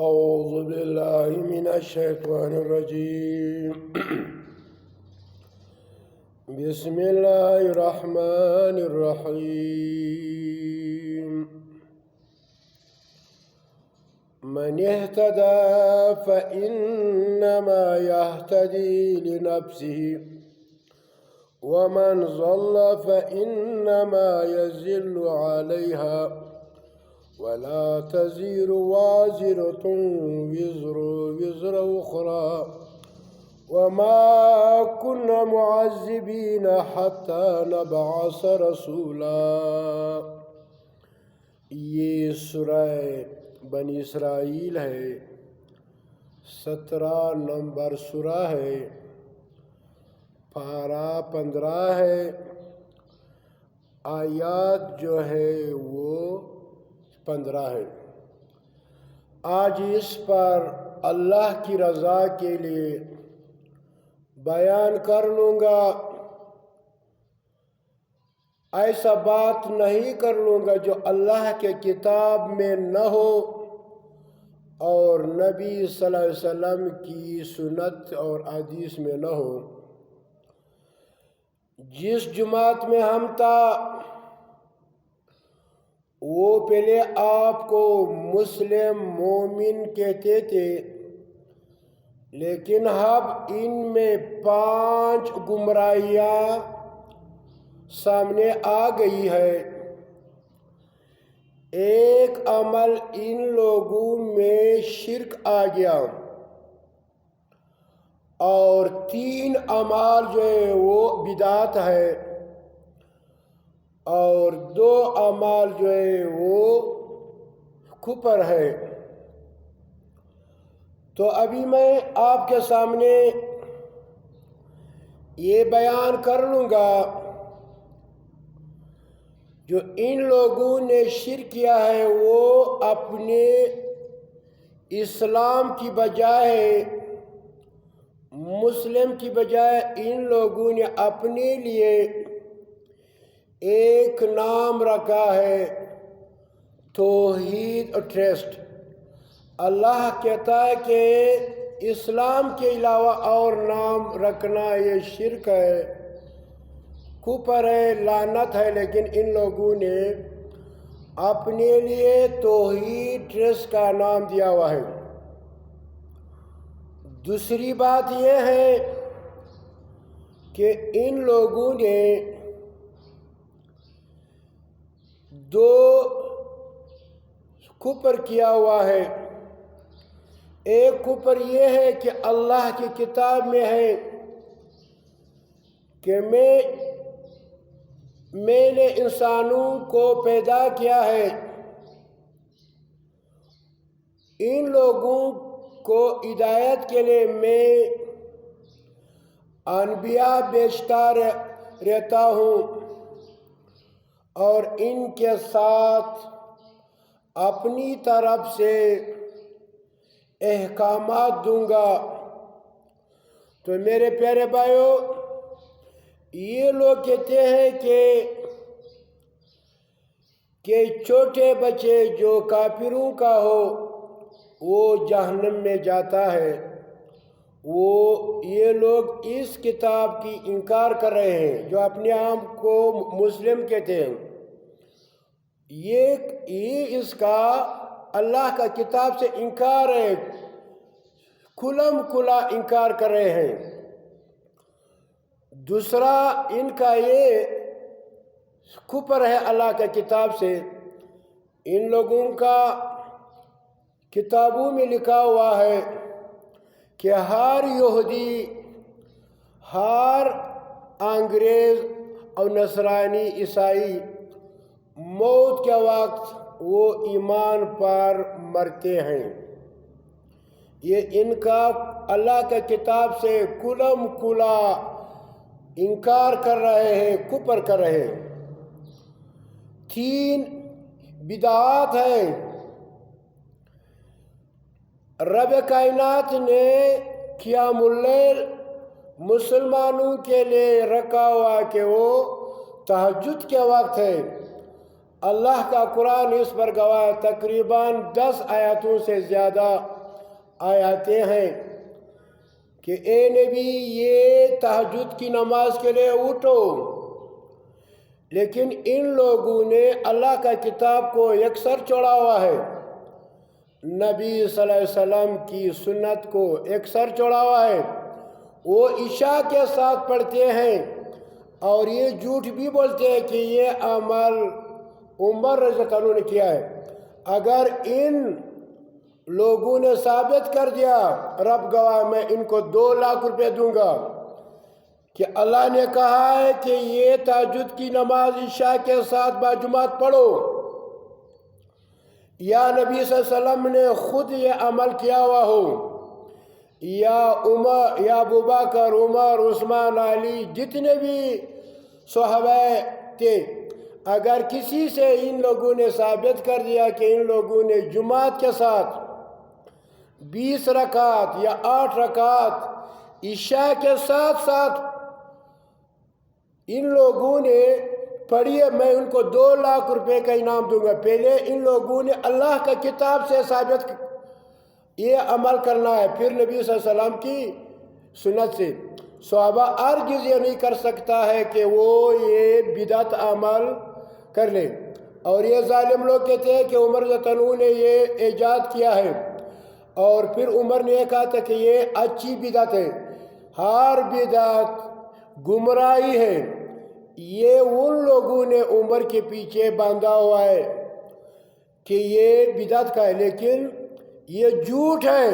أعوذ بالله من الشيطان الرجيم بسم الله الرحمن الرحيم من اهتدى فإنما يهتدي لنفسه ومن ضل فإنما يضل عليها ولا تزر وازرة وزر أخرى وما كنا معذبين حتى نبعث رسولا۔ یہ سورہ بنی اسرائیل ہے، 17 نمبر سورہ ہے، پارہ 15 ہے، آیات جو ہے وہ 15 ہے۔ آج اس پر اللہ کی رضا کے لیے بیان کر لوں گا، ایسا بات نہیں کر لوں گا جو اللہ کے کتاب میں نہ ہو اور نبی صلی اللہ علیہ وسلم کی سنت اور حدیث میں نہ ہو۔ جس جماعت میں ہم تھا وہ پہلے آپ کو مسلم مومن کہتے تھے، لیکن اب ان میں 5 گمراہیاں سامنے آ گئی ہے۔ ایک عمل ان لوگوں میں شرک آ گیا، اور 3 اعمال جو ہے وہ بدعت ہے، اور 2 اعمال جو ہے وہ کفر ہے۔ تو ابھی میں آپ کے سامنے یہ بیان کر لوں گا جو ان لوگوں نے شرک کیا ہے، وہ اپنے اسلام کی بجائے، مسلم کی بجائے ان لوگوں نے اپنے لیے ایک نام رکھا ہے، توحید ٹرسٹ۔ اللہ کہتا ہے کہ اسلام کے علاوہ اور نام رکھنا یہ شرک ہے، کفر ہے، لعنت ہے، لیکن ان لوگوں نے اپنے لیے توحید ٹرسٹ کا نام دیا ہوا ہے۔ دوسری بات یہ ہے کہ ان لوگوں نے 2 کفر کیا ہوا ہے۔ ایک کفر یہ ہے کہ اللہ کی کتاب میں ہے کہ میں نے انسانوں کو پیدا کیا ہے۔ ان لوگوں کو ہدایت کے لیے میں انبیاء بھیجتا رہتا ہوں اور ان کے ساتھ اپنی طرف سے احکامات دوں گا۔ تو میرے پیارے بھائیوں، یہ لوگ کہتے ہیں کہ چھوٹے بچے جو کافروں کا ہو وہ جہنم میں جاتا ہے۔ یہ لوگ اس کتاب کی انکار کر رہے ہیں، جو اپنے آپ کو مسلم کہتے ہیں۔ یہ اس کا اللہ کا کتاب سے انکار ہے، کھلم کھلا انکار کر رہے ہیں۔ دوسرا ان کا یہ کفر ہے اللہ کا کتاب سے۔ ان لوگوں کا کتابوں میں لکھا ہوا ہے کہ ہر یہودی، ہر انگریز اور نصرانی عیسائی موت کے وقت وہ ایمان پر مرتے ہیں۔ یہ ان کا اللہ کا کتاب سے کھلم کھلا انکار کر رہے ہیں، کفر کر رہے ہیں۔ 3 بدعات ہیں۔ رب کائنات نے قیام اللیل مسلمانوں کے لیے رکھا ہوا کہ وہ تہجد کے وقت ہے، اللہ کا قرآن اس پر گواہ ہے، تقریباً 10 آیاتوں سے زیادہ آیاتیں ہیں کہ اے نبی یہ تہجد کی نماز کے لیے اٹھو، لیکن ان لوگوں نے اللہ کا کتاب کو یکسر چھوڑا ہوا ہے، نبی صلی اللہ علیہ وسلم کی سنت کو یکسر چھوڑا ہوا ہے، وہ عشاء کے ساتھ پڑھتے ہیں اور یہ جھوٹ بھی بولتے ہیں کہ یہ عمل عمر رضی اللہ عنہ نے کیا ہے۔ اگر ان لوگوں نے ثابت کر دیا، رب گواہ میں ان کو 2 لاکھ روپے دوں گا کہ اللہ نے کہا ہے کہ یہ تہجد کی نماز عشاء کے ساتھ باجماعت پڑھو، یا نبی صلی اللہ علیہ وسلم نے خود یہ عمل کیا ہوا ہو، یا ابو بکر، عمر، عثمان، علی، جتنے بھی صحابہ تھے، اگر کسی سے ان لوگوں نے ثابت کر دیا کہ ان لوگوں نے جماعت کے ساتھ 20 رکعت یا 8 رکعت عشاء کے ساتھ ساتھ ان لوگوں نے پڑھی ہے، میں ان کو 2 لاکھ روپے کا انعام دوں گا۔ پہلے ان لوگوں نے اللہ کا کتاب سے ثابت یہ عمل کرنا ہے، پھر نبی صلی اللہ علیہ وسلم کی سنت سے۔ صحابہ ہرگز یہ نہیں کر سکتا ہے کہ وہ یہ بدعت عمل کر لے، اور یہ ظالم لوگ کہتے ہیں کہ عمر رضی اللہ عنہ نے یہ ایجاد کیا ہے، اور پھر عمر نے کہا تھا کہ یہ اچھی بدعت ہے۔ ہر بدعت گمراہی ہے، یہ ان لوگوں نے عمر کے پیچھے باندھا ہوا ہے کہ یہ بدعت کا ہے، لیکن یہ جھوٹ ہے۔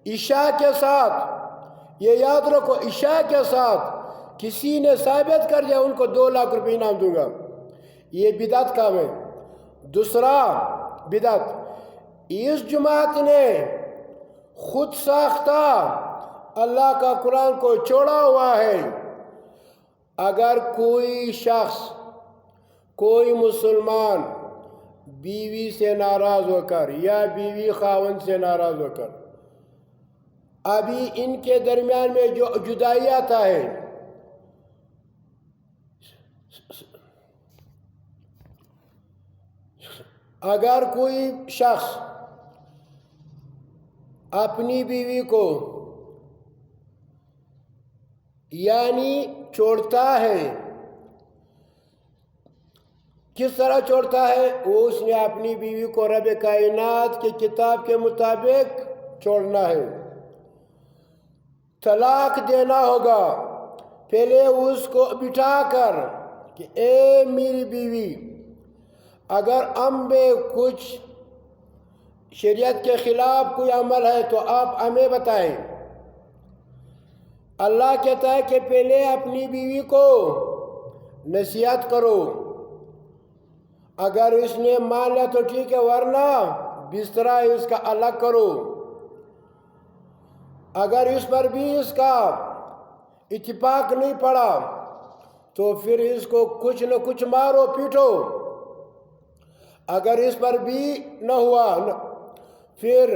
عشاء کے ساتھ، یہ یاد رکھو، عشاء کے ساتھ کسی نے ثابت کر دیا ان کو 2 لاکھ روپے انعام دوں گا، یہ بدعت کام ہے۔ دوسرا بدعت، اس جماعت نے خود ساختہ اللہ کا قرآن کو چھوڑا ہوا ہے۔ اگر کوئی شخص، کوئی مسلمان بیوی سے ناراض ہو کر یا بیوی خاوند سے ناراض ہو کر، ابھی ان کے درمیان میں جو جدائی آتا ہے، اگر کوئی شخص اپنی بیوی کو یعنی چھوڑتا ہے، کس طرح چھوڑتا ہے؟ وہ اس نے اپنی بیوی کو رب کائنات کی کتاب کے مطابق چھوڑنا ہے، طلاق دینا ہوگا۔ پہلے اس کو بٹھا کر کہ اے میری بیوی، اگر ہم میں کچھ شریعت کے خلاف کوئی عمل ہے تو آپ ہمیں بتائیں۔ اللہ کہتا ہے کہ پہلے اپنی بیوی کو نصیحت کرو، اگر اس نے مان لیا تو ٹھیک ہے، ورنہ بسترا اس کا الگ کرو۔ اگر اس پر بھی اس کا اتفاق نہیں پڑا تو پھر اس کو کچھ نہ کچھ مارو پیٹو۔ اگر اس پر بھی نہ ہوا، پھر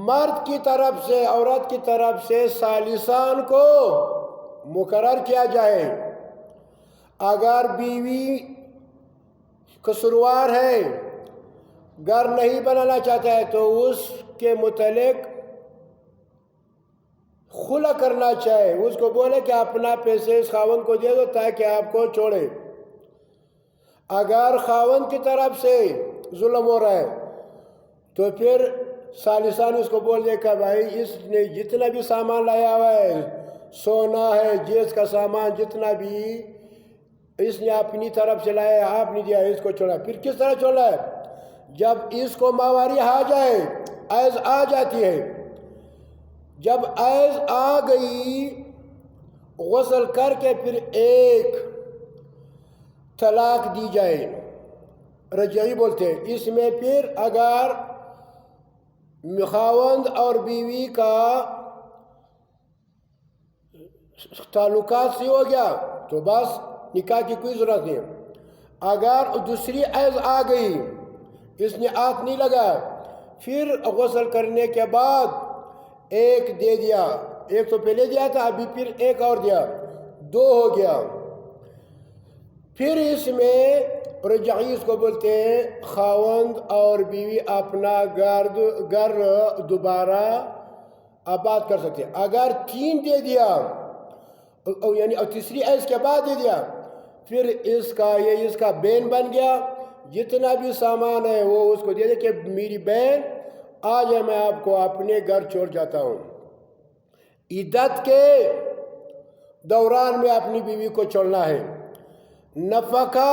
مرد کی طرف سے، عورت کی طرف سے ثالثان کو مقرر کیا جائے۔ اگر بیوی قصوروار ہے، گھر نہیں بنانا چاہتا ہے، تو اس کے متعلق خلا کرنا چاہے، اس کو بولے کہ اپنا پیسے اس خاوند کو دے دو تاکہ آپ کو چھوڑے۔ اگر خاوند کی طرف سے ظلم ہو رہا ہے تو پھر ثالثان اس کو بول دے کہ بھائی اس نے جتنا بھی سامان لایا ہوا ہے، سونا ہے، جیز کا سامان، جتنا بھی اس نے اپنی طرف سے لایا ہے، آپ نے دیا، اس کو چھوڑا۔ پھر کس طرح چھوڑا ہے؟ جب اس کو ماواری آ جائے، حیض آ جاتی ہے، جب حیض آ گئی، غسل کر کے پھر ایک طلاق دی جائے، رجعی بولتے ہیں۔ اس میں پھر اگر خاوند اور بیوی کا تعلقات سے ہو گیا تو بس نکاح کی کوئی ضرورت نہیں۔ اگر دوسری حیض آ گئی، اس نے ہاتھ نہیں لگا، پھر غسل کرنے کے بعد ایک دے دیا، ایک تو پہلے دیا تھا، ابھی پھر ایک اور دیا، 2 ہو گیا، پھر اس میں رجعی اس کو بولتے ہیں، خاوند اور بیوی اپنا گھر دوبارہ آباد کر سکتے ہیں۔ اگر 3 دے دیا یعنی اور تیسری ایس کے بعد دے دیا، پھر اس کا بین بن گیا، جتنا بھی سامان ہے وہ اس کو دے دے کہ میری بہن آج میں آپ کو اپنے گھر چھوڑ جاتا ہوں۔ عدت کے دوران میں اپنی بیوی کو چھوڑنا ہے۔ نفقہ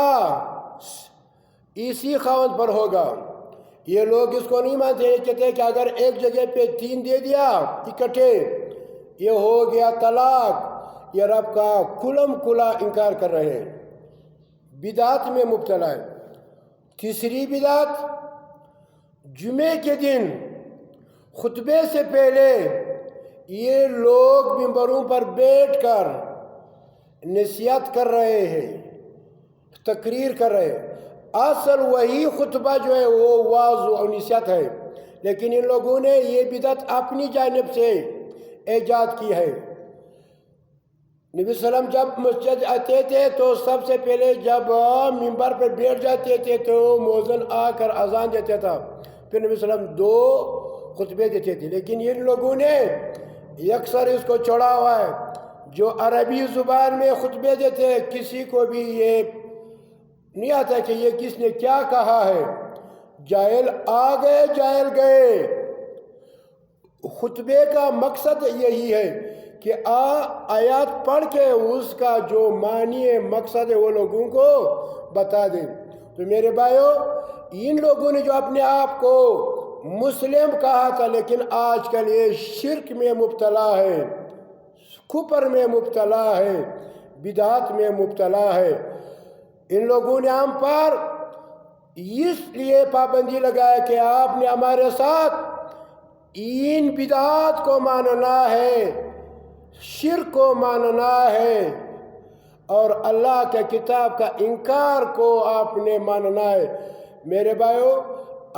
اسی خاوند پر ہوگا۔ یہ لوگ اس کو نہیں مانتے، یہ کہتے ہیں کہ اگر ایک جگہ پہ 3 دے دیا اکٹھے، یہ ہو گیا طلاق۔ یہ رب کا کھلم کھلا انکار کر رہے ہیں، بدعت میں مبتلا ہے۔ تیسری بدعت، جمعے کے دن خطبے سے پہلے یہ لوگ ممبروں پر بیٹھ کر نصیحت کر رہے ہیں، تقریر کر رہے ہیں۔ اصل وہی خطبہ جو ہے وہ واعظ اور نصیحت ہے، لیکن ان لوگوں نے یہ بدعت اپنی جانب سے ایجاد کی ہے۔ نبی صلی اللہ علیہ وسلم جب مسجد آتے تھے تو سب سے پہلے جب ممبر پر بیٹھ جاتے تھے تو مؤذن آ کر اذان دیتا تھا، پھر نبی صلی اللہ علیہ وسلم 2 خطبے دیتے تھے۔ لیکن ان لوگوں نے یکسر اس کو چھوڑا ہوا ہے، جو عربی زبان میں خطبے دیتے ہیں، کسی کو بھی یہ نہیں آتا کہ یہ کس نے کیا کہا ہے، جاہل آ گئے جاہل گئے۔ خطبے کا مقصد یہی ہے کہ آیات پڑھ کے اس کا جو معنی ہے، مقصد ہے، وہ لوگوں کو بتا دیں۔ تو میرے بھائیو، ان لوگوں نے جو اپنے آپ کو مسلم کہا تھا، لیکن آج کل یہ شرک میں مبتلا ہے، کفر میں مبتلا ہے، بدعت میں مبتلا ہے۔ ان لوگوں نے ہم پر اس لیے پابندی لگایا کہ آپ نے ہمارے ساتھ ان بدعات کو ماننا ہے، شرک کو ماننا ہے، اور اللہ کے کتاب کا انکار کو آپ نے ماننا ہے۔ میرے بھائیو،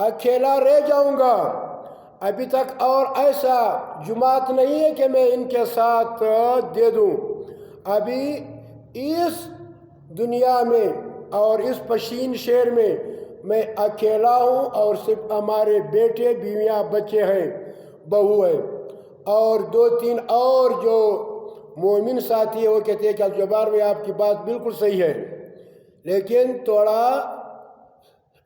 اکیلا رہ جاؤں گا، ابھی تک اور ایسا جماعت نہیں ہے کہ میں ان کے ساتھ دے دوں۔ ابھی اس دنیا میں اور اس پشین شہر میں اکیلا ہوں، اور صرف ہمارے بیٹے بیویاں بچے ہیں، بہو ہے، اور 2-3 اور جو مومن ساتھی ہیں۔ وہ کہتے ہیں کہ جبار بھائی آپ کی بات بالکل صحیح ہے، لیکن تھوڑا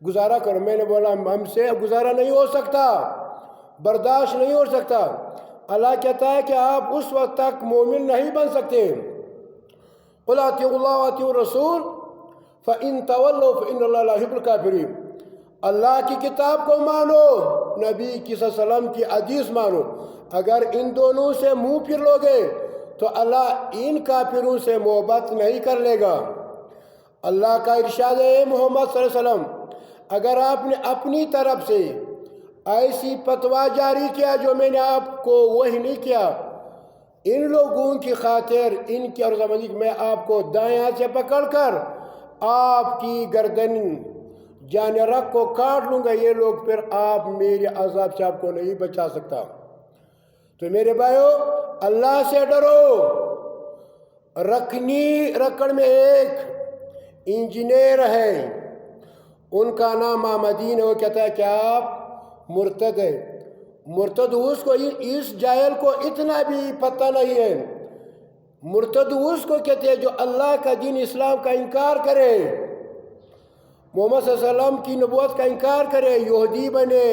گزارا کرو۔ میں نے بولا ہم سے گزارا نہیں ہو سکتا، برداشت نہیں ہو سکتا۔ اللہ کہتا ہے کہ آپ اس وقت تک مومن نہیں بن سکتے۔ قُلْ اطیعوا اللہ واطیعوا الرسول فَإِن تَوَلَّوْا فَإِنَّ اللَّهَ لَا يُحِبُّ الْكَافِرِينَ۔ اللہ کی کتاب کو مانو، نبی کی صلی اللہ علیہ وسلم کی حدیث مانو۔ اگر ان دونوں سے منہ پھر لوگے تو اللہ ان کافروں سے محبت نہیں کر لے گا۔ اللہ کا ارشاد ہے محمد صلی اللہ علیہ وسلم، اگر آپ نے اپنی طرف سے ایسی فتویٰ جاری کیا جو میں نے آپ کو وحی نہیں کیا، ان لوگوں کی خاطر، ان کی رضامندی میں آپ کو دائیں ہاتھ سے پکڑ کر آپ کی گردن جان رگ کو کاٹ لوں گا، یہ لوگ پھر آپ میرے عذاب سے آپ کو نہیں بچا سکتا۔ تو میرے بھائیو، اللہ سے ڈرو۔ رکڑ میں ایک انجینئر ہے، ان کا نام محمدین ہے۔ وہ کہتا ہے کہ آپ مرتد ہیں۔ مرتد اس کو، اس جاہل کو اتنا بھی پتہ نہیں ہے۔ مرتد اس کو کہتے ہیں جو اللہ کا دین اسلام کا انکار کرے، محمد صلی اللہ علیہ وسلم کی نبوت کا انکار کرے، یہودی بنے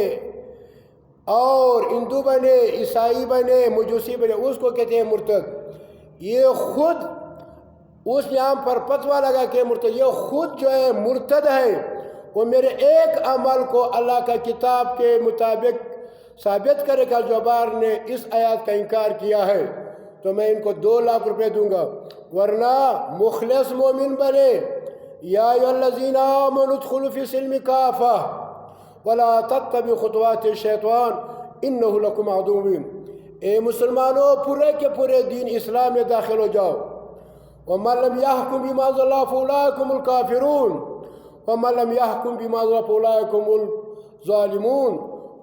اور ہندو بنے، عیسائی بنے، مجوسی بنے، اس کو کہتے ہیں مرتد۔ یہ خود اس نے ہم پر فتویٰ لگا کہ مرتد، یہ خود جو ہے مرتد ہے۔ وہ میرے ایک عمل کو اللہ کا کتاب کے مطابق ثابت کرے گا۔ جبار نے اس آیات کا انکار کیا ہے تو میں ان کو 2 لاکھ روپے دوں گا، ورنہ مخلص مومن بنے۔ یا ایھا الذین آمنوا ادخلوا فی السلم کافۃ ولا تتبعوا خطوات الشیطان انہ لکم عدو مبین۔ اے مسلمانوں، پورے کے پورے دین اسلام میں داخل ہو جاؤ۔ ومن لم یحکم بما انزل اللہ فاولئک هم الکافرون ومن لم یحکم بما انزل اللہ فاولئک هم الظالمون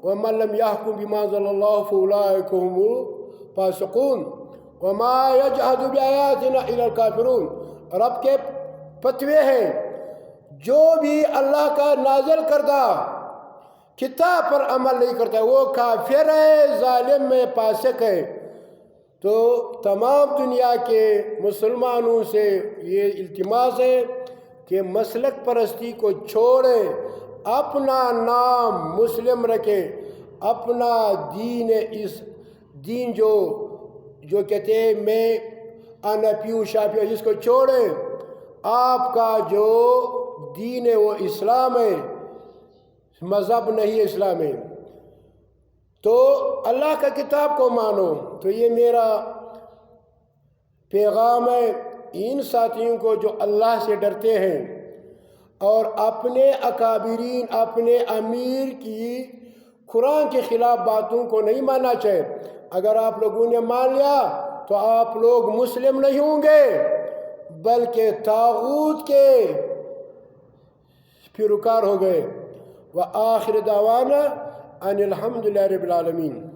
ومن لم یحکم بما انزل اللہ فاولئک هم الفاسقون وما یجحد بآیاتنا الا الکافرون۔ رب کے فتوے ہیں، جو بھی اللہ کا نازل کردہ کتاب پر عمل نہیں کرتا وہ کافر ہے، ظالم ہے، فاسق ہے۔ تو تمام دنیا کے مسلمانوں سے یہ التماس ہے کہ مسلک پرستی کو چھوڑیں، اپنا نام مسلم رکھیں، اپنا دین جو کہتے ہیں میں انا پیو شافی، جس کو چھوڑیں، آپ کا جو دین ہے وہ اسلام ہے، مذہب نہیں اسلام ہے۔ تو اللہ کا کتاب کو مانو۔ تو یہ میرا پیغام ہے ان ساتھیوں کو جو اللہ سے ڈرتے ہیں اور اپنے اکابرین، اپنے امیر کی قرآن کے خلاف باتوں کو نہیں ماننا چاہیے۔ اگر آپ لوگوں نے مان لیا تو آپ لوگ مسلم نہیں ہوں گے بلکہ طاغوت کے پیروکار ہو گئے۔ وآخر دعوانا ان الحمد للہ رب العالمین۔